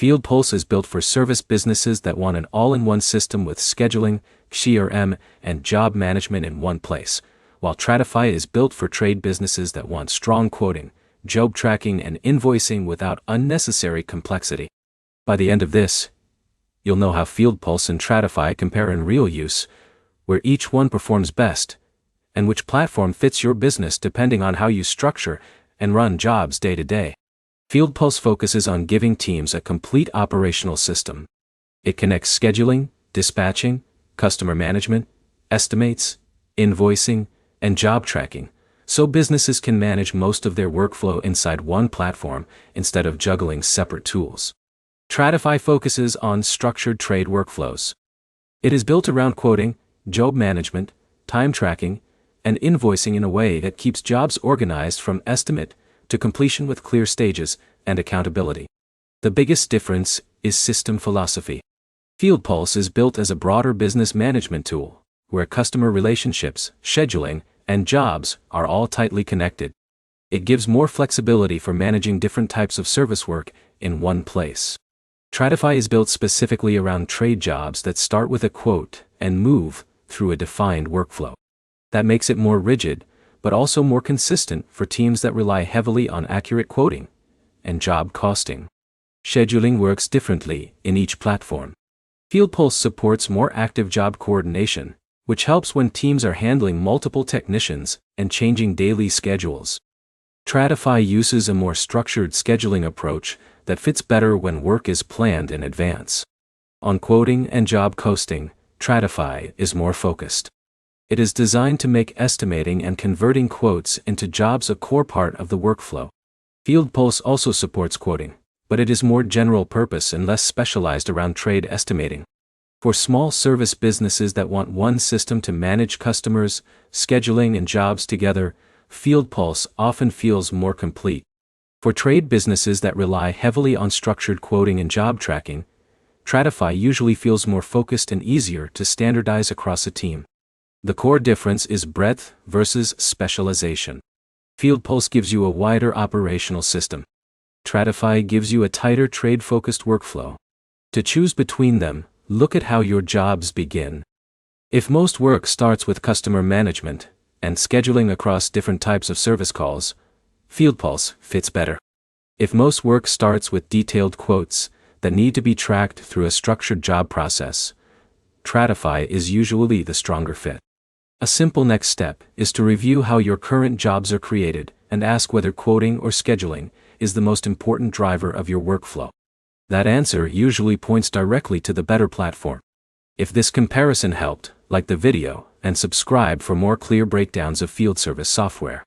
FieldPulse is built for service businesses that want an all-in-one system with scheduling, CRM, and job management in one place, while Tradify is built for trade businesses that want strong quoting, job tracking, and invoicing without unnecessary complexity. By the end of this, you'll know how FieldPulse and Tradify compare in real use, where each one performs best, and which platform fits your business depending on how you structure and run jobs day to day. FieldPulse focuses on giving teams a complete operational system. It connects scheduling, dispatching, customer management, estimates, invoicing, and job tracking, so businesses can manage most of their workflow inside one platform instead of juggling separate tools. Tradify focuses on structured trade workflows. It is built around quoting, job management, time tracking, and invoicing in a way that keeps jobs organized from estimate to completion with clear stages and accountability. The biggest difference is system philosophy. FieldPulse is built as a broader business management tool, where customer relationships, scheduling, and jobs are all tightly connected. It gives more flexibility for managing different types of service work in one place. Tradify is built specifically around trade jobs that start with a quote and move through a defined workflow. That makes it more rigid, but also more consistent for teams that rely heavily on accurate quoting and job costing. Scheduling works differently in each platform. FieldPulse supports more active job coordination, which helps when teams are handling multiple technicians and changing daily schedules. Tradify uses a more structured scheduling approach that fits better when work is planned in advance. On quoting and job costing, Tradify is more focused. It is designed to make estimating and converting quotes into jobs a core part of the workflow. FieldPulse also supports quoting, but it is more general purpose and less specialized around trade estimating. For small service businesses that want one system to manage customers, scheduling, and jobs together, FieldPulse often feels more complete. For trade businesses that rely heavily on structured quoting and job tracking, Tradify usually feels more focused and easier to standardize across a team. The core difference is breadth versus specialization. FieldPulse gives you a wider operational system. Tradify gives you a tighter trade-focused workflow. To choose between them, look at how your jobs begin. If most work starts with customer management and scheduling across different types of service calls, FieldPulse fits better. If most work starts with detailed quotes that need to be tracked through a structured job process, Tradify is usually the stronger fit. A simple next step is to review how your current jobs are created and ask whether quoting or scheduling is the most important driver of your workflow. That answer usually points directly to the better platform. If this comparison helped, like the video and subscribe for more clear breakdowns of field service software.